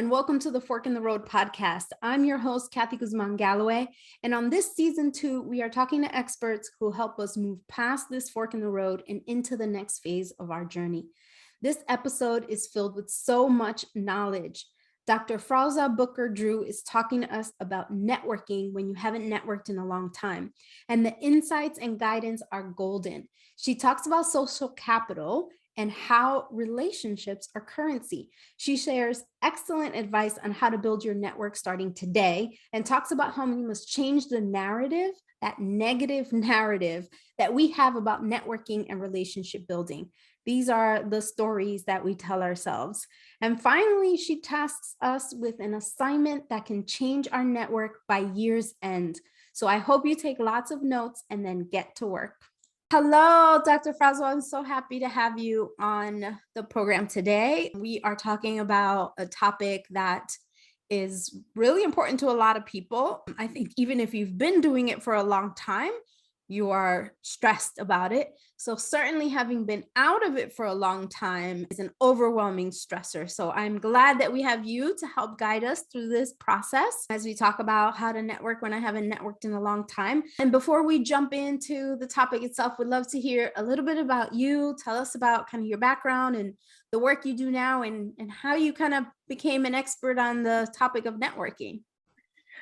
and welcome to the Fork in the Road podcast. I'm your host, Kathy Guzmán Galloway, and on this season 2, we are talking to experts who help us move past this fork in the road and into the next phase of our journey. This episode is filled with so much knowledge. Dr. Froswa Booker-Drew is talking to us about networking when you haven't networked in a long time, and the insights and guidance are golden. She talks about social capital and how relationships are currency. She shares excellent advice on how to build your network starting today and talks about how we must change the narrative, that negative narrative that we have about networking and relationship building. These are the stories that we tell ourselves. And finally, she tasks us with an assignment that can change our network by year's end. So I hope you take lots of notes and then get to work. Hello, Dr. Froswa. I'm so happy to have you on the program today. We are talking about a topic that is really important to a lot of people. I think even if you've been doing it for a long time, you are stressed about it. So certainly having been out of it for a long time is an overwhelming stressor. So I'm glad that we have you to help guide us through this process as we talk about how to network when I haven't networked in a long time. And before we jump into the topic itself, we'd love to hear a little bit about you. Tell us about kind of your background and the work you do now and how you kind of became an expert on the topic of networking.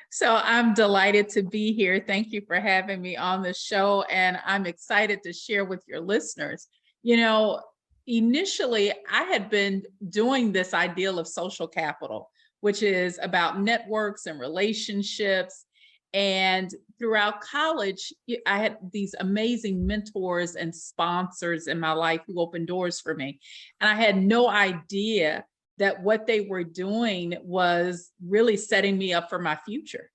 So I'm delighted to be here. Thank you for having me on the show. And I'm excited to share with your listeners. You know, initially, I had been doing this ideal of social capital, which is about networks and relationships. And throughout college, I had these amazing mentors and sponsors in my life who opened doors for me. And I had no idea that what they were doing was really setting me up for my future.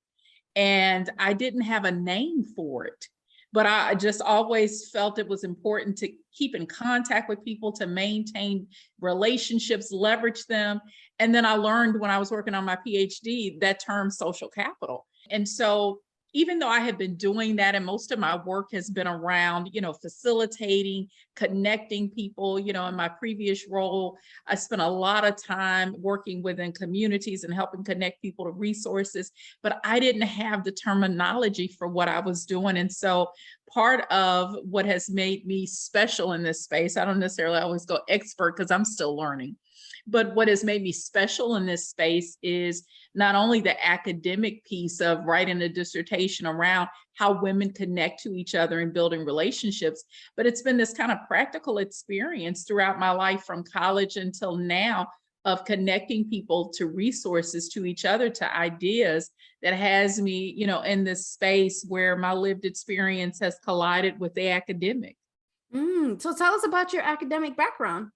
And I didn't have a name for it, but I just always felt it was important to keep in contact with people, to maintain relationships, leverage them. And then I learned when I was working on my PhD, that term social capital. And so even though I had been doing that, and most of my work has been around, facilitating, connecting people, in my previous role, I spent a lot of time working within communities and helping connect people to resources, but I didn't have the terminology for what I was doing. And so part of what has made me special in this space, I don't necessarily always go expert because I'm still learning, but what has made me special in this space is not only the academic piece of writing a dissertation around how women connect to each other and building relationships, but it's been this kind of practical experience throughout my life from college until now of connecting people to resources, to each other, to ideas that has me, in this space where my lived experience has collided with the academic. So tell us about your academic background.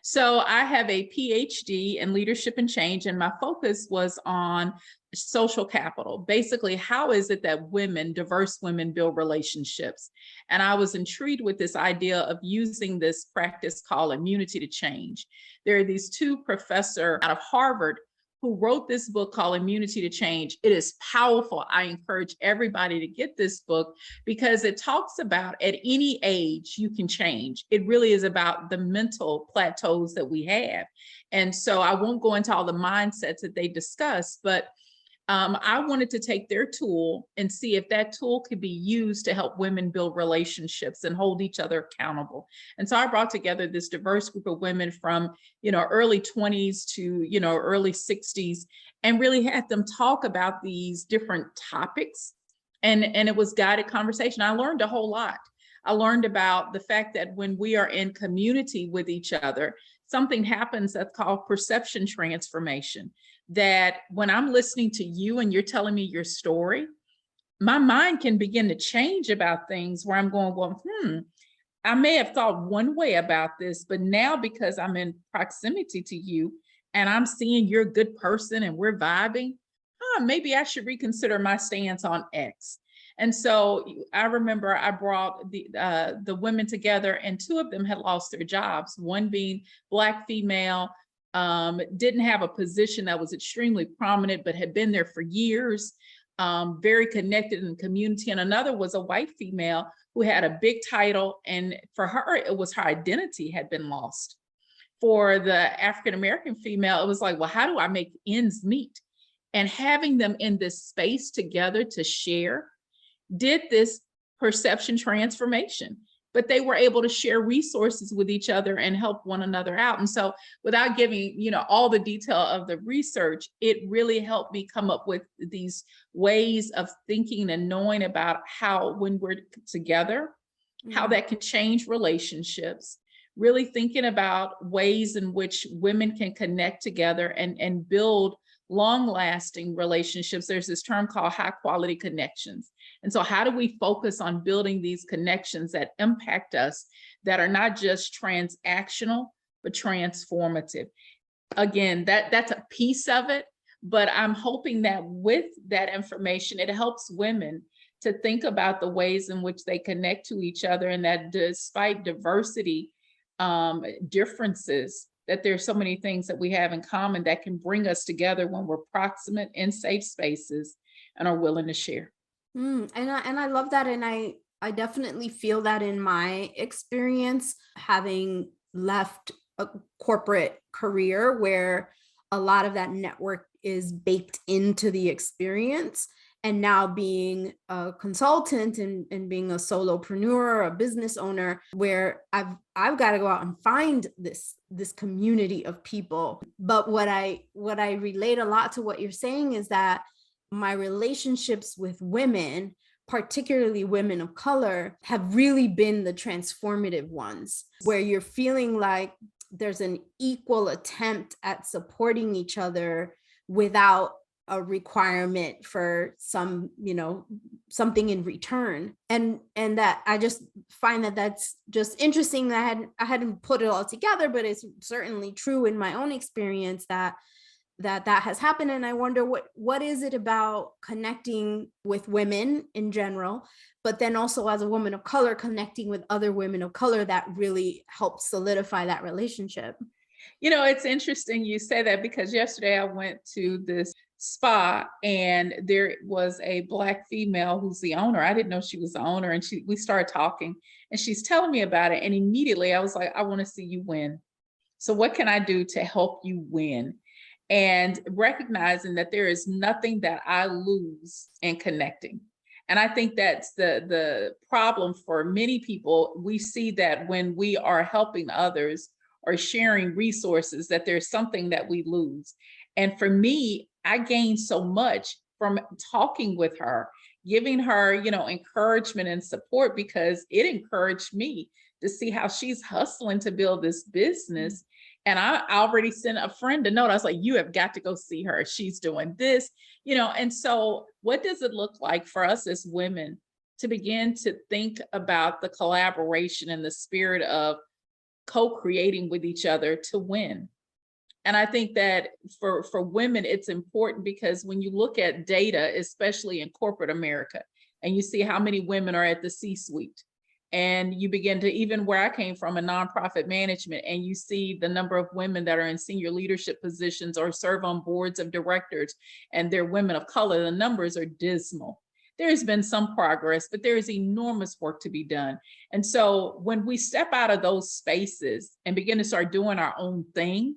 So I have a PhD in leadership and change, and my focus was on social capital. Basically, how is it that women, diverse women, build relationships? And I was intrigued with this idea of using this practice called immunity to change. There are these two professors out of Harvard who wrote this book called Immunity to Change. It is powerful. I encourage everybody to get this book because it talks about at any age you can change. It really is about the mental plateaus that we have. And so I won't go into all the mindsets that they discuss, but I wanted to take their tool and see if that tool could be used to help women build relationships and hold each other accountable. And so I brought together this diverse group of women from, early 20s to, early 60s, and really had them talk about these different topics. And it was guided conversation. I learned a whole lot. I learned about the fact that when we are in community with each other, something happens that's called perception transformation. That when I'm listening to you and you're telling me your story, my mind can begin to change about things where I'm going, I may have thought one way about this, but now because I'm in proximity to you and I'm seeing you're a good person and we're vibing, maybe I should reconsider my stance on X. And so I remember I brought the women together, and two of them had lost their jobs, one being Black female, didn't have a position that was extremely prominent, but had been there for years, very connected in the community. And another was a white female who had a big title. And for her, it was her identity had been lost. For the African American female, it was like, well, how do I make ends meet? And having them in this space together to share did this perception transformation, but they were able to share resources with each other and help one another out. And so without giving, all the detail of the research, it really helped me come up with these ways of thinking and knowing about how, when we're together, how that can change relationships, really thinking about ways in which women can connect together and build long-lasting relationships. There's this term called high quality connections. And so how do we focus on building these connections that impact us, that are not just transactional, but transformative? Again, that's a piece of it, but I'm hoping that with that information, it helps women to think about the ways in which they connect to each other, and that despite diversity, differences, that there's so many things that we have in common that can bring us together when we're proximate in safe spaces and are willing to share. And I love that. And I definitely feel that in my experience, having left a corporate career where a lot of that network is baked into the experience. And now being a consultant and being a solopreneur, a business owner, where I've got to go out and find this community of people. But what I relate a lot to what you're saying is that my relationships with women, particularly women of color, have really been the transformative ones, where you're feeling like there's an equal attempt at supporting each other without a requirement for some, something in return. And that I just find that that's just interesting. That I hadn't put it all together, but it's certainly true in my own experience that has happened. And I wonder what is it about connecting with women in general, but then also as a woman of color, connecting with other women of color, that really helps solidify that relationship. It's interesting you say that, because yesterday I went to this spa and there was a Black female who's the owner. I didn't know she was the owner, and we started talking and she's telling me about it. And immediately I was like, I want to see you win. So what can I do to help you win? And recognizing that there is nothing that I lose in connecting. And I think that's the problem for many people. We see that when we are helping others or sharing resources, that there's something that we lose. And for me, I gained so much from talking with her, giving her, encouragement and support, because it encouraged me to see how she's hustling to build this business. And I already sent a friend a note. I was like, you have got to go see her. She's doing this, and so what does it look like for us as women to begin to think about the collaboration and the spirit of co-creating with each other to win? And I think that for women, it's important, because when you look at data, especially in corporate America, and you see how many women are at the C-suite, and you begin to, even where I came from, a nonprofit management, and you see the number of women that are in senior leadership positions or serve on boards of directors, and they're women of color, the numbers are dismal. There's been some progress, but there is enormous work to be done. And so when we step out of those spaces and begin to start doing our own thing,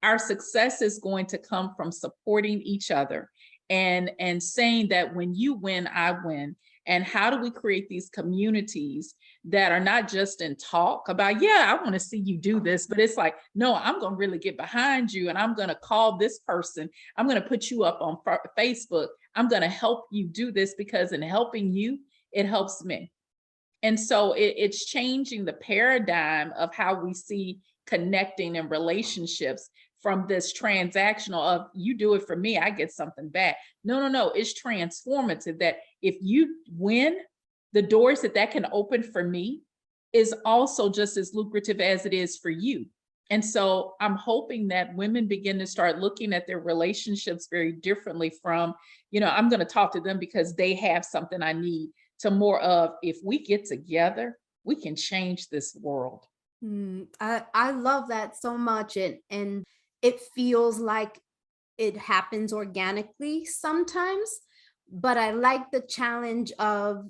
our success is going to come from supporting each other and saying that when you win, I win. And how do we create these communities that are not just in talk about, yeah, I want to see you do this, but it's like, no, I'm going to really get behind you, and I'm going to call this person. I'm going to put you up on Facebook. I'm going to help you do this, because in helping you, it helps me. And so it's changing the paradigm of how we see connecting and relationships, from this transactional of you do it for me, I get something back. No, it's transformative, that if you win, the doors that can open for me is also just as lucrative as it is for you. And so I'm hoping that women begin to start looking at their relationships very differently from, I'm going to talk to them because they have something I need, to more of, if we get together, we can change this world. I love that so much. And it feels like it happens organically sometimes, but I like the challenge of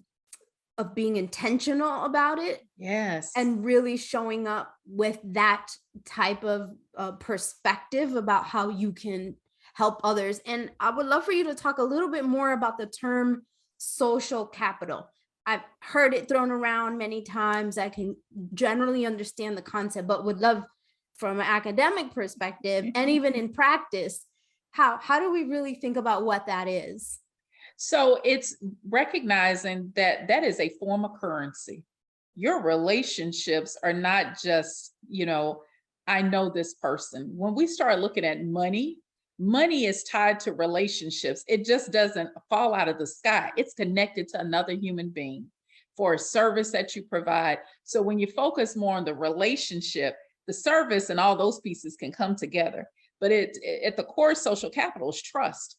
of being intentional about it Yes. and really showing up with that type of perspective about how you can help others. And I would love for you to talk a little bit more about the term social capital. I've heard it thrown around many times. I can generally understand the concept, but would love from an academic perspective and even in practice, how do we really think about what that is? So it's recognizing that that is a form of currency. Your relationships are not just, I know this person. When we start looking at money, money is tied to relationships. It just doesn't fall out of the sky. It's connected to another human being for a service that you provide. So when you focus more on the relationship, the service and all those pieces can come together. But at the core, social capital is trust.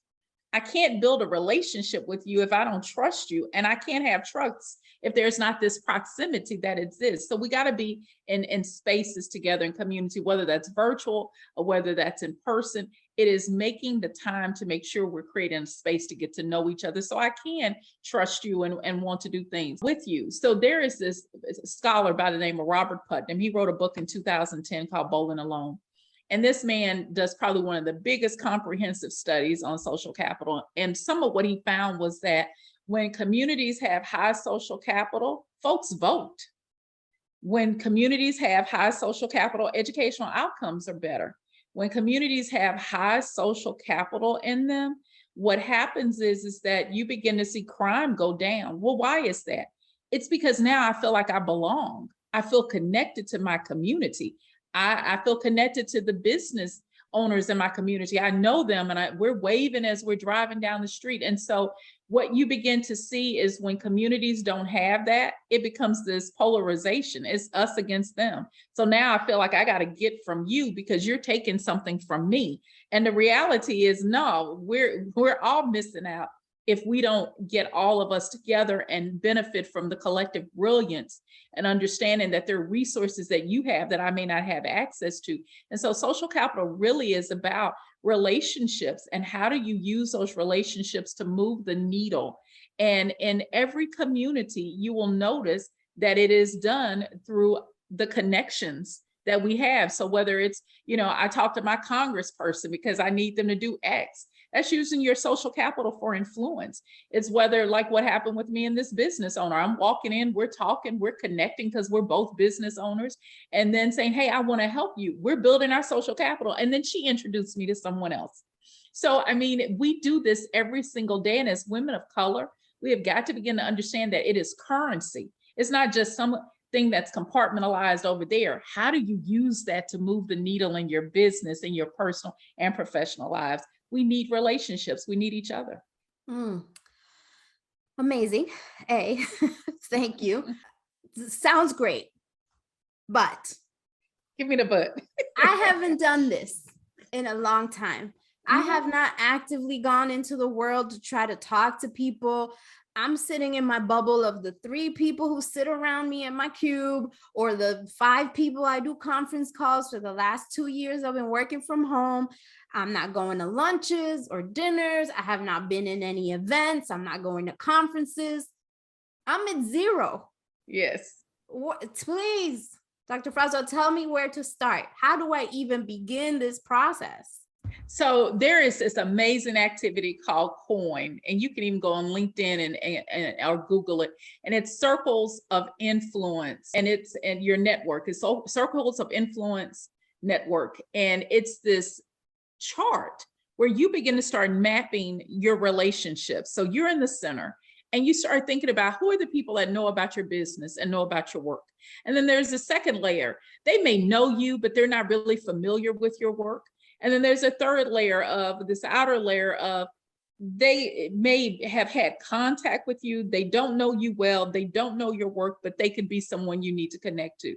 I can't build a relationship with you if I don't trust you, and I can't have trust if there's not this proximity that exists. So we got to be in spaces together in community, whether that's virtual or whether that's in person. It is making the time to make sure we're creating a space to get to know each other so I can trust you and want to do things with you. So there is this scholar by the name of Robert Putnam. He wrote a book in 2010 called Bowling Alone. And this man does probably one of the biggest comprehensive studies on social capital. And some of what he found was that when communities have high social capital, folks vote. When communities have high social capital, educational outcomes are better. When communities have high social capital in them, what happens is that you begin to see crime go down. Well, why is that? It's because now I feel like I belong. I feel connected to my community. I feel connected to the business owners in my community. I know them and we're waving as we're driving down the street. And so what you begin to see is when communities don't have that, it becomes this polarization. It's us against them. So now I feel like I got to get from you because you're taking something from me. And the reality is, no, we're all missing out if we don't get all of us together and benefit from the collective brilliance and understanding that there are resources that you have that I may not have access to. And so social capital really is about relationships and how do you use those relationships to move the needle. And in every community, you will notice that it is done through the connections that we have. So whether it's, I talk to my congressperson because I need them to do X. That's using your social capital for influence. It's whether like what happened with me and this business owner. I'm walking in, we're talking, we're connecting because we're both business owners, and then saying, hey, I want to help you. We're building our social capital. And then she introduced me to someone else. So, we do this every single day. And as women of color, we have got to begin to understand that it is currency. It's not just something that's compartmentalized over there. How do you use that to move the needle in your business, in your personal and professional lives? We need relationships. We need each other. Amazing. Thank you. Sounds great. But give me the but. I haven't done this in a long time. I have not actively gone into the world to try to talk to people. I'm sitting in my bubble of the 3 people who sit around me in my cube, or the 5 people I do conference calls for the last 2 years. I've been working from home. I'm not going to lunches or dinners. I have not been in any events. I'm not going to conferences. I'm at 0. Yes. Please, Dr. Froswa, tell me where to start. How do I even begin this process? So there is this amazing activity called Coin, and you can even go on LinkedIn and or Google it. And it's circles of influence, and your network. It's circles of influence network, and it's this chart where you begin to start mapping your relationships. So you're in the center, and you start thinking about who are the people that know about your business and know about your work. And then there's a second layer. They may know you, but they're not really familiar with your work. And then there's a third layer of this outer layer of they may have had contact with you. They don't know you well. They don't know your work, but they could be someone you need to connect to.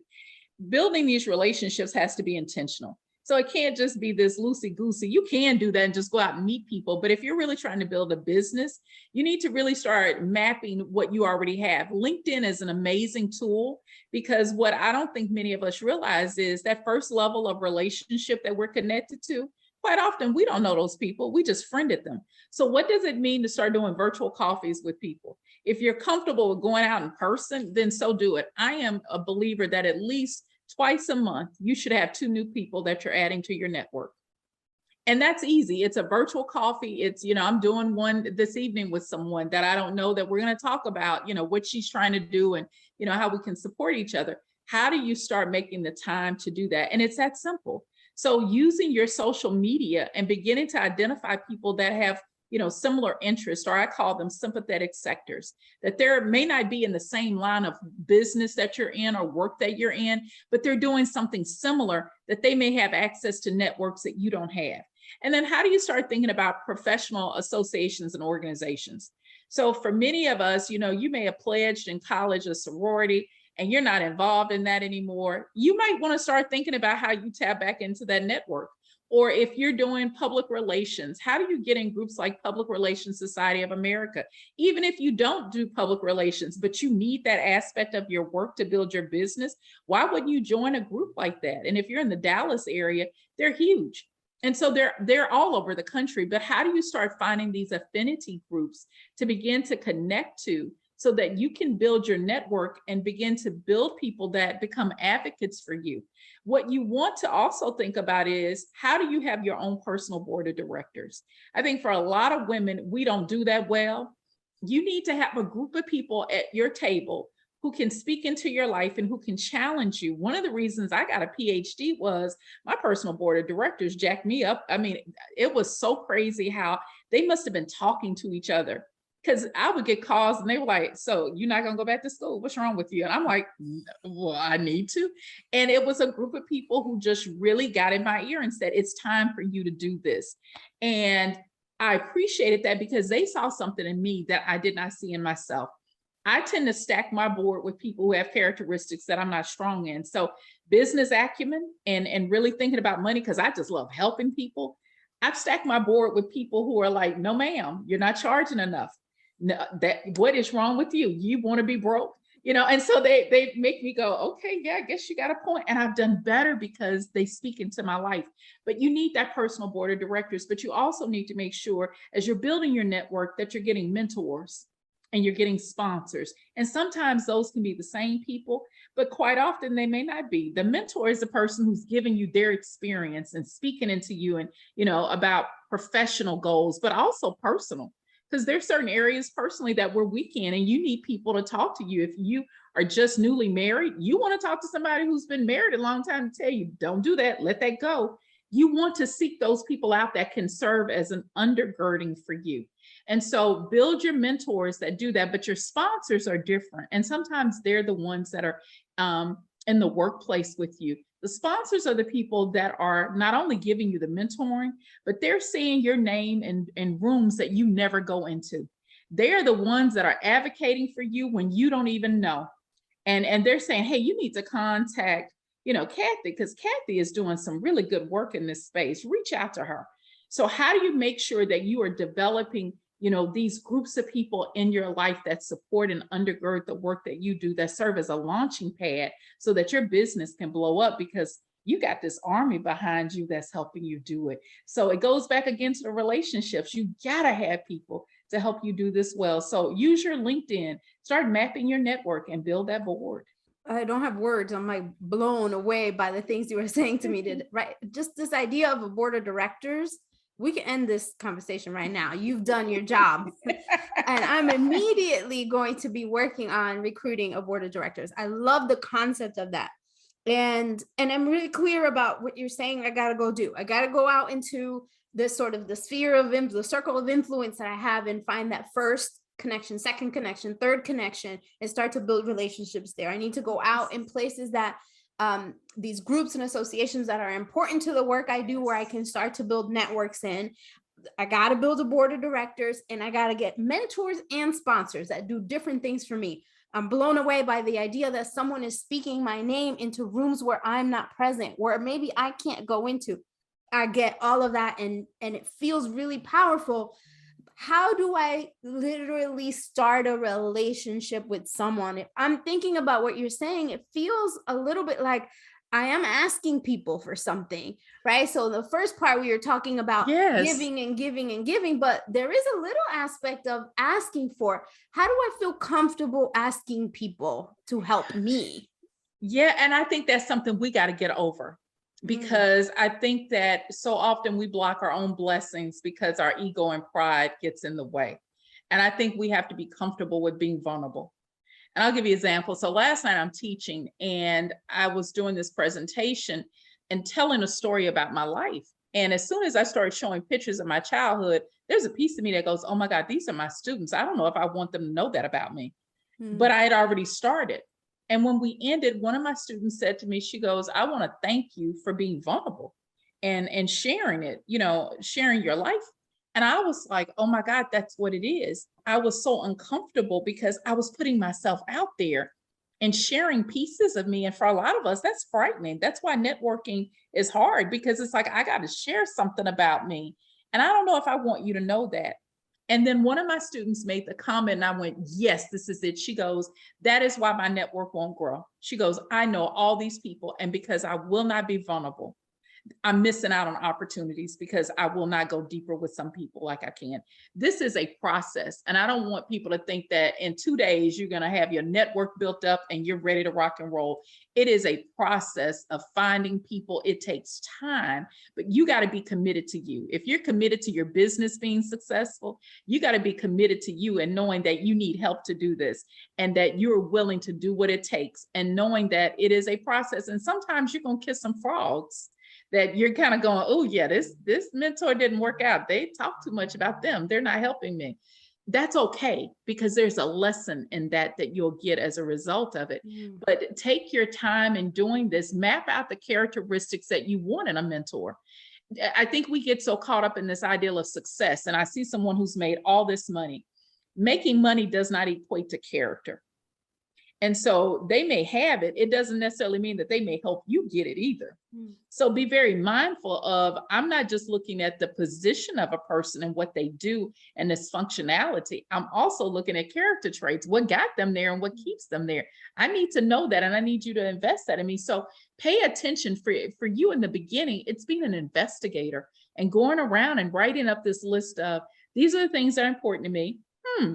Building these relationships has to be intentional. So it can't just be this loosey-goosey. You can do that and just go out and meet people. But if you're really trying to build a business, you need to really start mapping what you already have. LinkedIn is an amazing tool because what I don't think many of us realize is that first level of relationship that we're connected to, Quite often, we don't know those people. We just friended them. So what does it mean to start doing virtual coffees with people? If you're comfortable with going out in person, then so do it. I am a believer that at least twice a month, you should have 2 new people that you're adding to your network. And that's easy. It's a virtual coffee. It's, I'm doing one this evening with someone that I don't know, that we're going to talk about, what she's trying to do and, how we can support each other. How do you start making the time to do that? And it's that simple. So using your social media and beginning to identify people that have, similar interests, or I call them sympathetic sectors, that there may not be in the same line of business that you're in or work that you're in, but they're doing something similar that they may have access to networks that you don't have. And then how do you start thinking about professional associations and organizations? So for many of us, you may have pledged in college a sorority and you're not involved in that anymore. You might want to start thinking about how you tap back into that network. Or if you're doing public relations, how do you get in groups like Public Relations Society of America? Even if you don't do public relations, but you need that aspect of your work to build your business, why wouldn't you join a group like that? And if you're in the Dallas area, they're huge. And so they're all over the country, but how do you start finding these affinity groups to begin to connect to so that you can build your network and begin to build people that become advocates for you? What you want to also think about is, how do you have your own personal board of directors? I think for a lot of women, we don't do that well. You need to have a group of people at your table who can speak into your life and who can challenge you. One of the reasons I got a PhD was my personal board of directors jacked me up. I mean, it was so crazy how they must have been talking to each other, because I would get calls and they were like, so you're not going to go back to school? What's wrong with you? And I'm like, well, I need to. And it was a group of people who just really got in my ear and said, it's time for you to do this. And I appreciated that because they saw something in me that I did not see in myself. I tend to stack my board with people who have characteristics that I'm not strong in. So business acumen and really thinking about money, because I just love helping people. I've stacked my board with people who are like, no, ma'am, you're not charging enough. No, what is wrong with you? You want to be broke? And so they make me go, okay, yeah, I guess you got a point. And I've done better because they speak into my life. But you need that personal board of directors, but you also need to make sure as you're building your network that you're getting mentors and you're getting sponsors. And sometimes those can be the same people, but quite often they may not be. The mentor is the person who's giving you their experience and speaking into you and, about professional goals, but also personal. Because there's certain areas personally that we're weak in, and you need people to talk to you. If you are just newly married, you want to talk to somebody who's been married a long time to tell you, don't do that, let that go. You want to seek those people out that can serve as an undergirding for you. And so build your mentors that do that, but your sponsors are different. And sometimes they're the ones that are in the workplace with you. The sponsors are the people that are not only giving you the mentoring, but they're saying your name in rooms that you never go into. They're the ones that are advocating for you when you don't even know. And they're saying, hey, you need to contact, Kathy, because Kathy is doing some really good work in this space. Reach out to her. So how do you make sure that you are developing, these groups of people in your life that support and undergird the work that you do, that serve as a launching pad so that your business can blow up, because you got this army behind you that's helping you do it. So it goes back again to the relationships. You gotta have people to help you do this well. So use your LinkedIn, start mapping your network and build that board. I don't have words. I'm like blown away by the things you were saying to me. Right? Just this idea of a board of directors. We can end this conversation right now. You've done your job. And I'm immediately going to be working on recruiting a board of directors. I love the concept of that. And I'm really clear about what you're saying. I got to go do. I got to go out into this sort of the sphere of the circle of influence that I have and find that first connection, second connection, third connection, and start to build relationships there. I need to go out in places that these groups and associations that are important to the work I do, where I can start to build networks in. I got to build a board of directors, and I got to get mentors and sponsors that do different things for me. I'm blown away by the idea that someone is speaking my name into rooms where I'm not present, where maybe I can't go into. I get all of that, and it feels really powerful. How do I literally start a relationship with someone? If I'm thinking about what you're saying, it feels a little bit like I am asking people for something, right? So the first part we were talking about Yes. giving and giving and giving, but there is a little aspect of asking for, how do I feel comfortable asking people to help me? Yeah, and I think that's something we got to get over, Mm, because I think that so often we block our own blessings because our ego and pride gets in the way. And I think we have to be comfortable with being vulnerable. And I'll give you an example. So last night I'm teaching and I was doing this presentation and telling a story about my life. And as soon as I started showing pictures of my childhood, there's a piece of me that goes, oh my God, these are my students. I don't know if I want them to know that about me. But mm, I had already started. And when we ended, one of my students said to me, she goes, I want to thank you for being vulnerable and sharing it, sharing your life. And I was like, oh my God, that's what it is. I was so uncomfortable because I was putting myself out there and sharing pieces of me. And for a lot of us, that's frightening. That's why networking is hard, because it's like, I got to share something about me. And I don't know if I want you to know that. And then one of my students made the comment, and I went, yes, this is it. She goes, that is why my network won't grow. She goes, I know all these people, and because I will not be vulnerable, I'm missing out on opportunities because I will not go deeper with some people like I can. This is a process. And I don't want people to think that in 2 days you're going to have your network built up and you're ready to rock and roll. It is a process of finding people. It takes time, but you got to be committed to you. If you're committed to your business being successful, you got to be committed to you and knowing that you need help to do this and that you're willing to do what it takes, and knowing that it is a process. And sometimes you're going to kiss some frogs that you're kind of going, oh yeah, this mentor didn't work out. They talk too much about them. They're not helping me. That's okay, because there's a lesson in that you'll get as a result of it. mm, But take your time in doing this. Map out the characteristics that you want in a mentor. I think we get so caught up in this ideal of success. And I see someone who's made all this money. Making money does not equate to character. And so they may have it. It doesn't necessarily mean that they may help you get it either. mm, So be very mindful of, I'm not just looking at the position of a person and what they do and this functionality. I'm also looking at character traits, what got them there and what keeps them there. I need to know that, and I need you to invest that in me. So pay attention. For you in the beginning, it's being an investigator and going around and writing up this list of, these are the things that are important to me.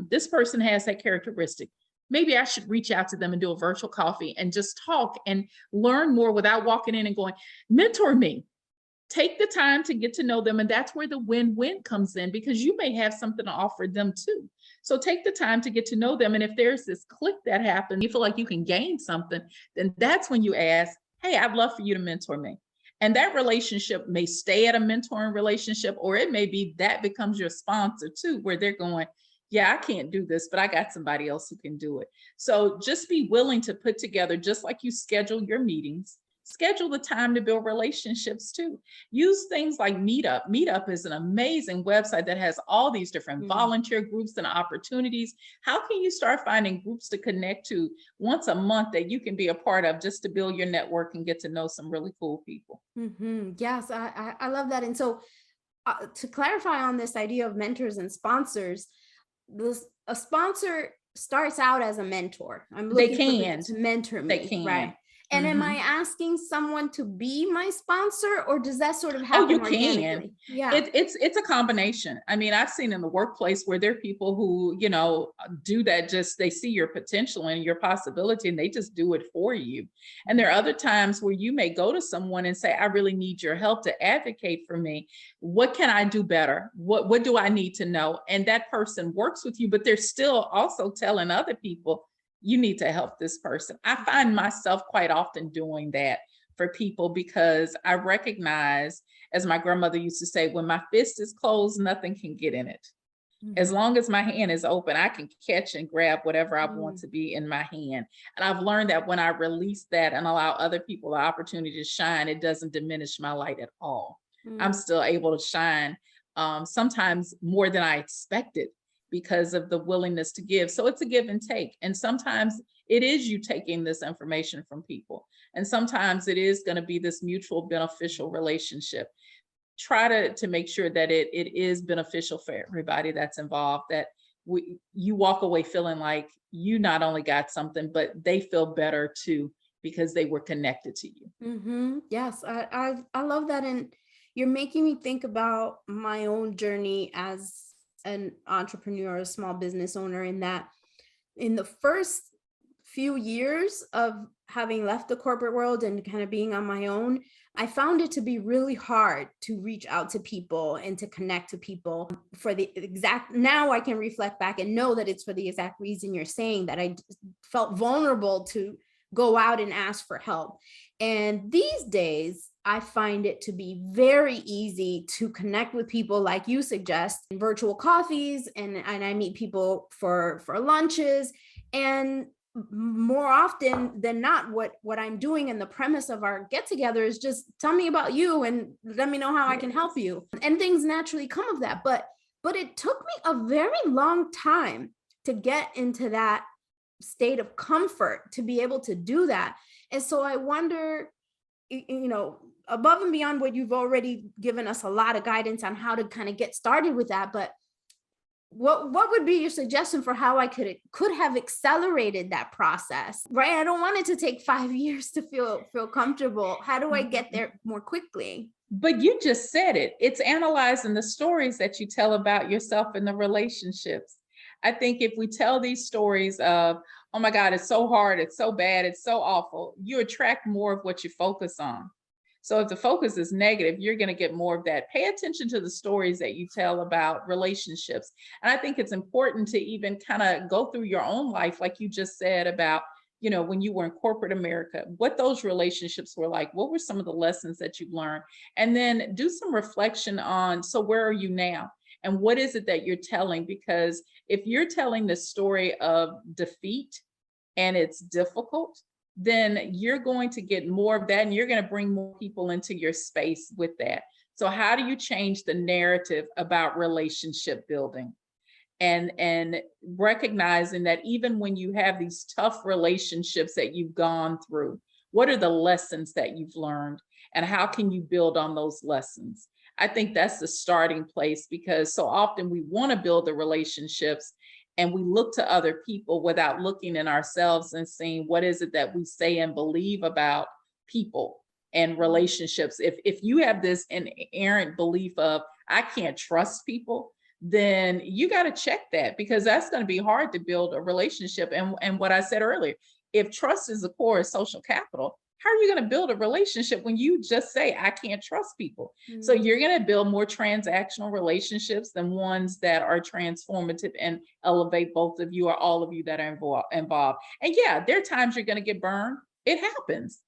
This person has that characteristic. Maybe I should reach out to them and do a virtual coffee and just talk and learn more without walking in and going, mentor me. Take the time to get to know them. And that's where the win-win comes in, because you may have something to offer them too. So take the time to get to know them. And if there's this click that happens, you feel like you can gain something, then that's when you ask, hey, I'd love for you to mentor me. And that relationship may stay at a mentoring relationship, or it may be that becomes your sponsor too, where they're going, yeah, I can't do this, but I got somebody else who can do it. So just be willing to put together, just like you schedule your meetings, schedule the time to build relationships too. Use things like Meetup. Meetup is an amazing website that has all these different mm. volunteer groups and opportunities. How can you start finding groups to connect to once a month that you can be a part of, just to build your network and get to know some really cool people? Yes, I love that. And so to clarify on this idea of mentors and sponsors, a sponsor starts out as a mentor. I'm They looking for people can. to mentor They me, right? can. And am I Mhm. asking someone to be my sponsor, or does that sort of Oh, happen you can. organically? Yeah. It's a combination. I mean, I've seen in the workplace where there are people who, do that, just they see your potential and your possibility and they just do it for you. And there are other times where you may go to someone and say, I really need your help to advocate for me. What can I do better? What do I need to know? And that person works with you, but they're still also telling other people, you need to help this person. I find myself quite often doing that for people, because I recognize, as my grandmother used to say, when my fist is closed, nothing can get in it. As Mhm. long as my hand is open, I can catch and grab whatever I want Mm, to be in my hand. And I've learned that when I release that and allow other people the opportunity to shine, it doesn't diminish my light at all. I'm mm, still able to shine, sometimes more than I expected, because of the willingness to give. So it's a give and take. And sometimes it is you taking this information from people. And sometimes it is going to be this mutual beneficial relationship. Try to make sure that it is beneficial for everybody that's involved, that you walk away feeling like you not only got something, but they feel better too, because they were connected to you. Yes, I love that. And you're making me think about my own journey as an entrepreneur, a small business owner, in that in the first few years of having left the corporate world and kind of being on my own, I found it to be really hard to reach out to people and to connect to people for the exact, now I can reflect back and know that it's for the exact reason you're saying, that I felt vulnerable to go out and ask for help. And these days, I find it to be very easy to connect with people like you suggest, in virtual coffees, and I meet people for lunches. And more often than not, what I'm doing, and the premise of our get together, is just tell me about you and let me know how I can help you. And things naturally come of that. But it took me a very long time to get into that state of comfort to be able to do that. And so I wonder, above and beyond what you've already given us a lot of guidance on how to kind of get started with that, but what would be your suggestion for how I could have accelerated that process, right? I don't want it to take 5 years to feel comfortable. How do I get there more quickly? But you just said it. It's analyzing the stories that you tell about yourself in the relationships. I think if we tell these stories of, oh my God, it's so hard, it's so bad, it's so awful, you attract more of what you focus on. So if the focus is negative, you're going to get more of that. Pay attention to the stories that you tell about relationships. And I think it's important to even kind of go through your own life, like you just said about, when you were in corporate America, what those relationships were like, what were some of the lessons that you've learned? And then do some reflection on, so where are you now? And what is it that you're telling? Because if you're telling the story of defeat and it's difficult, then you're going to get more of that, and you're going to bring more people into your space with that. So how do you change the narrative about relationship building? And recognizing that even when you have these tough relationships that you've gone through, what are the lessons that you've learned, and how can you build on those lessons? I think that's the starting place, because so often we want to build the relationships and we look to other people without looking in ourselves and seeing what is it that we say and believe about people and relationships. If you have this inerrant belief of, I can't trust people, then you got to check that, because that's going to be hard to build a relationship. And what I said earlier, if trust is the core of social capital, how are you going to build a relationship when you just say, I can't trust people? So you're going to build more transactional relationships than ones that are transformative and elevate both of you or all of you that are involved. And yeah, there are times you're going to get burned. It happens.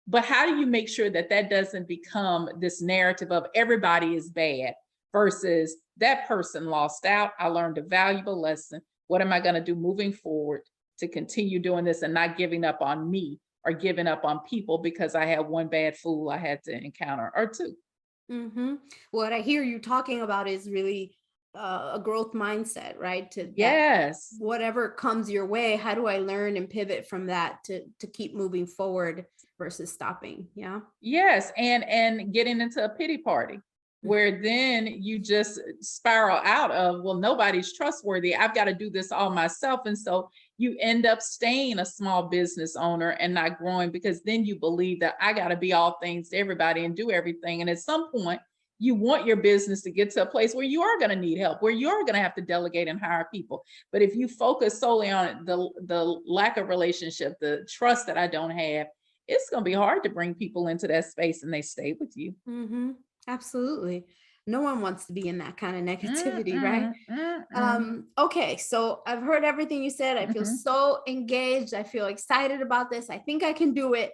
But how do you make sure that that doesn't become this narrative of everybody is bad versus that person lost out? I learned a valuable lesson. What am I going to do moving forward to continue doing this and not giving up on me or giving up on people because I had one bad fool I had to encounter or two? What I hear you talking about is really a growth mindset, right? To that, Yes. whatever comes your way, how do I learn and pivot from that to keep moving forward versus stopping? Yeah. Yes. And getting into a pity party where then you just spiral out of, well, nobody's trustworthy, I've got to do this all myself. And so you end up staying a small business owner and not growing, because then you believe that I got to be all things to everybody and do everything. And at some point, you want your business to get to a place where you are going to need help, where you're going to have to delegate and hire people. But if you focus solely on the lack of relationship, the trust that I don't have, it's going to be hard to bring people into that space and they stay with you. Absolutely. No one wants to be in that kind of negativity, right? Okay, so I've heard everything you said. I feel so engaged. I feel excited about this. I think I can do it.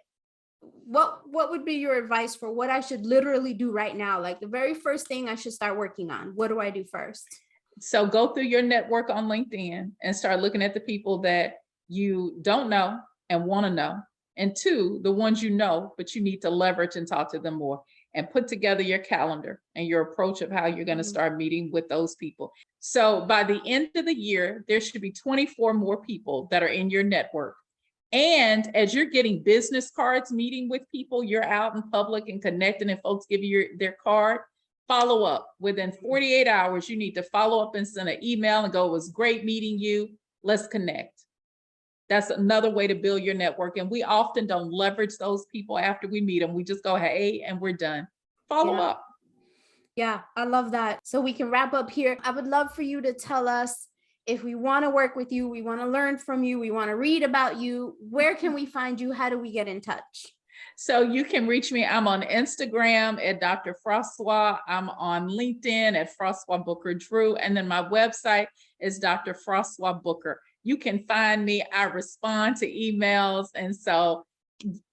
What would be your advice for what I should literally do right now? Like the very first thing I should start working on. What do I do first? So go through your network on LinkedIn and start looking at the people that you don't know and want to know. And two, the ones you know, but you need to leverage and talk to them more, and put together your calendar and your approach of how you're going to start meeting with those people. So by the end of the year, there should be 24 more people that are in your network. And as you're getting business cards, meeting with people, you're out in public and connecting, and folks give you their card, follow up. Within 48 hours, you need to follow up and send an email and go, it was great meeting you. Let's connect. That's another way to build your network. And we often don't leverage those people after we meet them. We just go, hey, and we're done. Follow Yeah. up. Yeah, I love that. So we can wrap up here. I would love for you to tell us, if we want to work with you, we want to learn from you, we want to read about you, where can we find you? How do we get in touch? So you can reach me. I'm on Instagram at Dr. Froswa. I'm on LinkedIn at Froswa Booker Drew. And then my website is Dr. Froswa Booker. You can find me. I respond to emails. And so,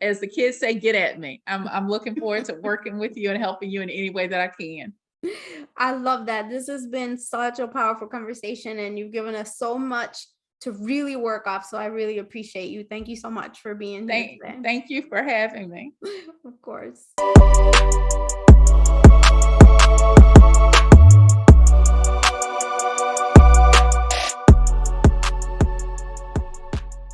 as the kids say, get at me. I'm looking forward to working with you and helping you in any way that I can. I love that. This has been such a powerful conversation, and you've given us so much to really work off. So I really appreciate you. Thank you so much for being here today. Thank you for having me. Of course.